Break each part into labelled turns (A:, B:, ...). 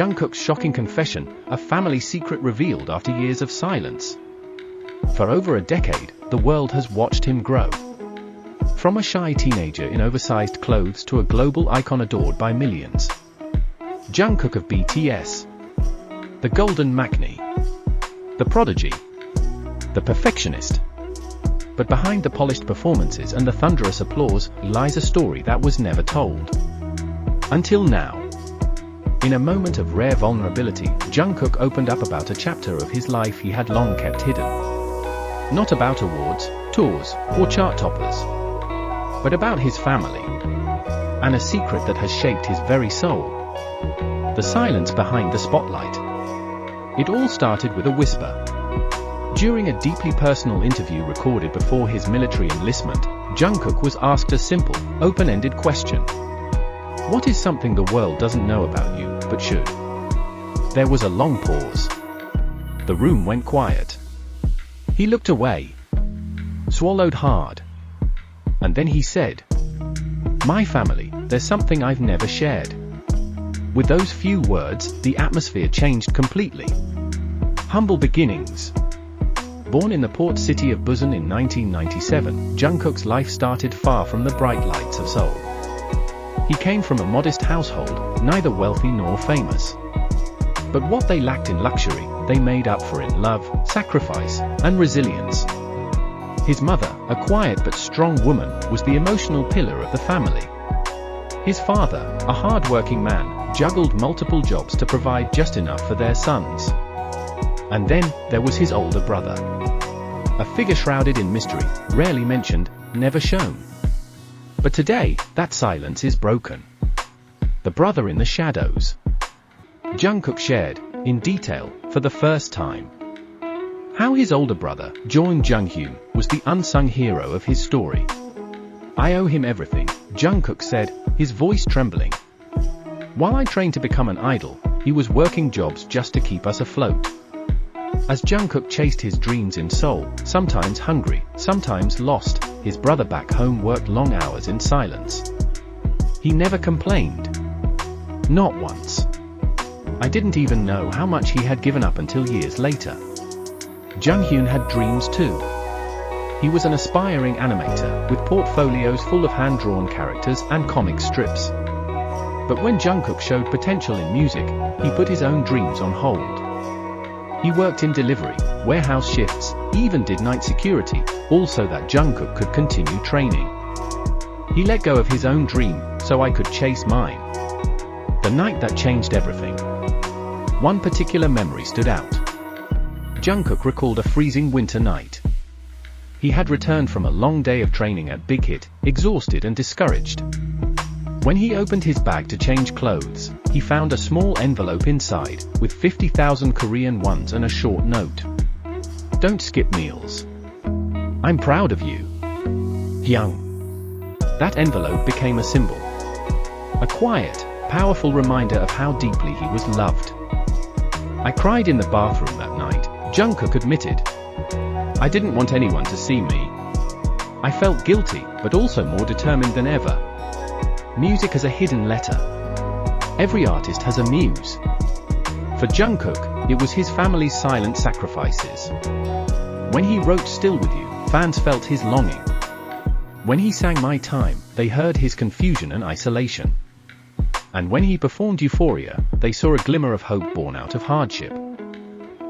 A: Jungkook's shocking confession, a family secret revealed after years of silence. For over a decade, the world has watched him grow. From a shy teenager in oversized clothes to a global icon adored by millions. Jungkook of BTS. The golden Maknae. The prodigy. The perfectionist. But behind the polished performances and the thunderous applause lies a story that was never told. Until now. In a moment of rare vulnerability, Jungkook opened up about a chapter of his life he had long kept hidden. Not about awards, tours, or chart toppers, but about his family, and a secret that has shaped his very soul. The silence behind the spotlight. It all started with a whisper. During a deeply personal interview recorded before his military enlistment, Jungkook was asked a simple, open-ended question. What is something the world doesn't know about you, but should? There was a long pause. The room went quiet. He looked away, swallowed hard, and then he said, "My family, there's something I've never shared." With those few words, the atmosphere changed completely. Humble beginnings. Born in the port city of Busan in 1997, Jungkook's life started far from the bright lights of Seoul. He came from a modest household, neither wealthy nor famous. But what they lacked in luxury, they made up for in love, sacrifice, and resilience. His mother, a quiet but strong woman, was the emotional pillar of the family. His father, a hard-working man, juggled multiple jobs to provide just enough for their sons. And then, there was his older brother. A figure shrouded in mystery, rarely mentioned, never shown. But today, that silence is broken. The brother in the shadows. Jungkook shared, in detail, for the first time, how his older brother, Jeon Junghyun, was the unsung hero of his story. "I owe him everything," Jungkook said, his voice trembling. "While I trained to become an idol, he was working jobs just to keep us afloat." As Jungkook chased his dreams in Seoul, sometimes hungry, sometimes lost, his brother back home worked long hours in silence. He never complained. Not once. I didn't even know how much he had given up until years later. Junghyun had dreams too. He was an aspiring animator, with portfolios full of hand-drawn characters and comic strips. But when Jungkook showed potential in music, he put his own dreams on hold. He worked in delivery, warehouse shifts, even did night security, all so that Jungkook could continue training. He let go of his own dream, so I could chase mine. The night that changed everything. One particular memory stood out. Jungkook recalled a freezing winter night. He had returned from a long day of training at Big Hit, exhausted and discouraged. When he opened his bag to change clothes, he found a small envelope inside, with 50,000 Korean wons and a short note. "Don't skip meals. I'm proud of you. Hyung." That envelope became a symbol. A quiet, powerful reminder of how deeply he was loved. "I cried in the bathroom that night," Jungkook admitted. "I didn't want anyone to see me. I felt guilty, but also more determined than ever." Music as a hidden letter. Every artist has a muse. For Jungkook, it was his family's silent sacrifices. When he wrote Still With You, fans felt his longing. When he sang My Time, they heard his confusion and isolation. And when he performed Euphoria, they saw a glimmer of hope born out of hardship.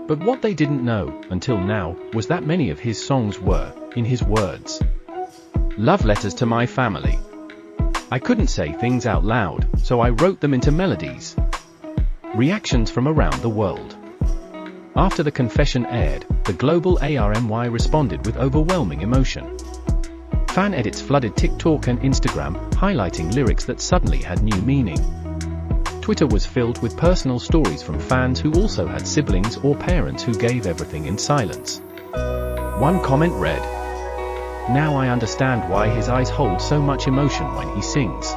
A: But what they didn't know, until now, was that many of his songs were, in his words, love letters to my family. I couldn't say things out loud, so I wrote them into melodies. Reactions from around the world. After the confession aired, the global ARMY responded with overwhelming emotion. Fan edits flooded TikTok and Instagram, highlighting lyrics that suddenly had new meaning. Twitter was filled with personal stories from fans who also had siblings or parents who gave everything in silence. One comment read, "Now I understand why his eyes hold so much emotion when he sings.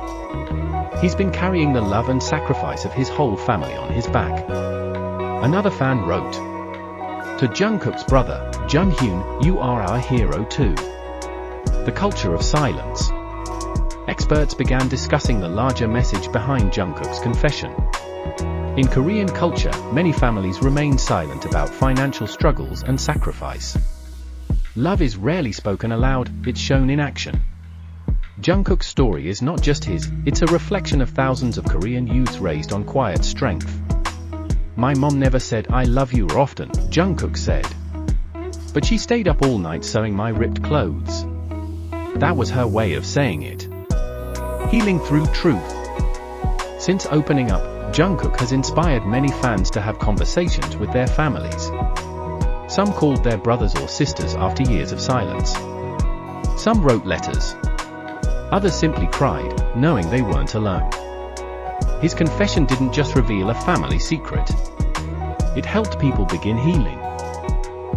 A: He's been carrying the love and sacrifice of his whole family on his back." Another fan wrote, "To Jungkook's brother, Junghyun, you are our hero too." The culture of silence. Experts began discussing the larger message behind Jungkook's confession. In Korean culture, many families remain silent about financial struggles and sacrifice. Love is rarely spoken aloud, it's shown in action. Jungkook's story is not just his, it's a reflection of thousands of Korean youths raised on quiet strength. "My mom never said I love you often," Jungkook said. "But she stayed up all night sewing my ripped clothes. That was her way of saying it." Healing through truth. Since opening up, Jungkook has inspired many fans to have conversations with their families. Some called their brothers or sisters after years of silence. Some wrote letters. Others simply cried, knowing they weren't alone. His confession didn't just reveal a family secret. It helped people begin healing.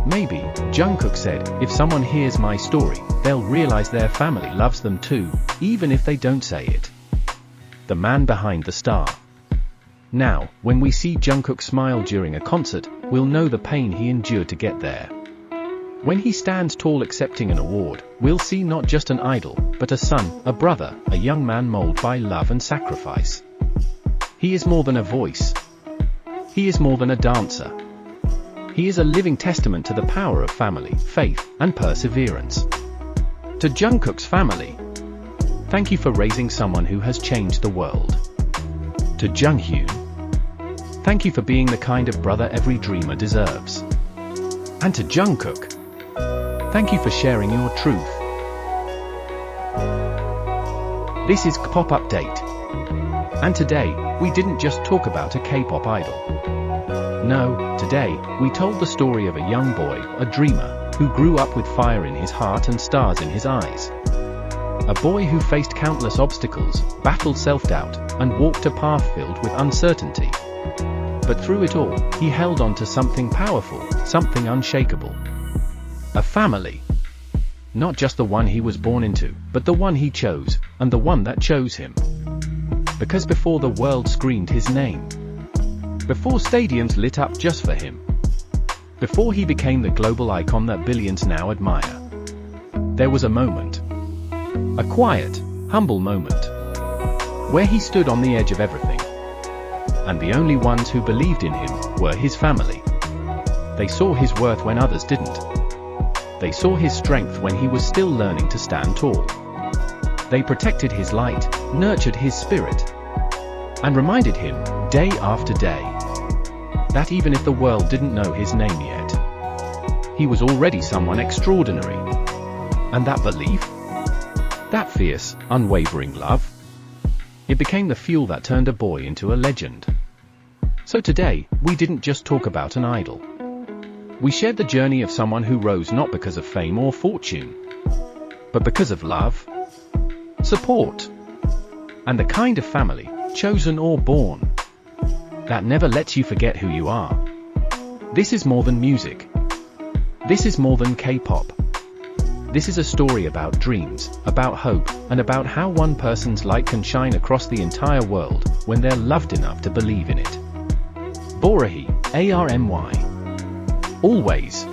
A: "Maybe," Jungkook said, "if someone hears my story, they'll realize their family loves them too, even if they don't say it." The man behind the star. Now, when we see Jungkook smile during a concert, we'll know the pain he endured to get there. When he stands tall accepting an award, we'll see not just an idol, but a son, a brother, a young man molded by love and sacrifice. He is more than a voice. He is more than a dancer. He is a living testament to the power of family, faith, and perseverance. To Jungkook's family, thank you for raising someone who has changed the world. To Junghyun, thank you for being the kind of brother every dreamer deserves. And to Jungkook, thank you for sharing your truth. This is KPOP Update. And today, we didn't just talk about a K-pop idol. No, today, we told the story of a young boy, a dreamer, who grew up with fire in his heart and stars in his eyes. A boy who faced countless obstacles, battled self-doubt, and walked a path filled with uncertainty. But through it all, he held on to something powerful, something unshakable. A family. Not just the one he was born into, but the one he chose, and the one that chose him. Because before the world screamed his name, before stadiums lit up just for him, before he became the global icon that billions now admire, there was a moment. A quiet, humble moment, where he stood on the edge of everything. And the only ones who believed in him were his family. They saw his worth when others didn't. They saw his strength when he was still learning to stand tall. They protected his light, nurtured his spirit, and reminded him, day after day, that even if the world didn't know his name yet, he was already someone extraordinary. And that belief, that fierce, unwavering love, it became the fuel that turned a boy into a legend. So today, we didn't just talk about an idol. We shared the journey of someone who rose not because of fame or fortune, but because of love, support, and the kind of family, chosen or born, that never lets you forget who you are. This is more than music. This is more than K-pop. This is a story about dreams, about hope, and about how one person's light can shine across the entire world when they're loved enough to believe in it. Borahi, ARMY. Always.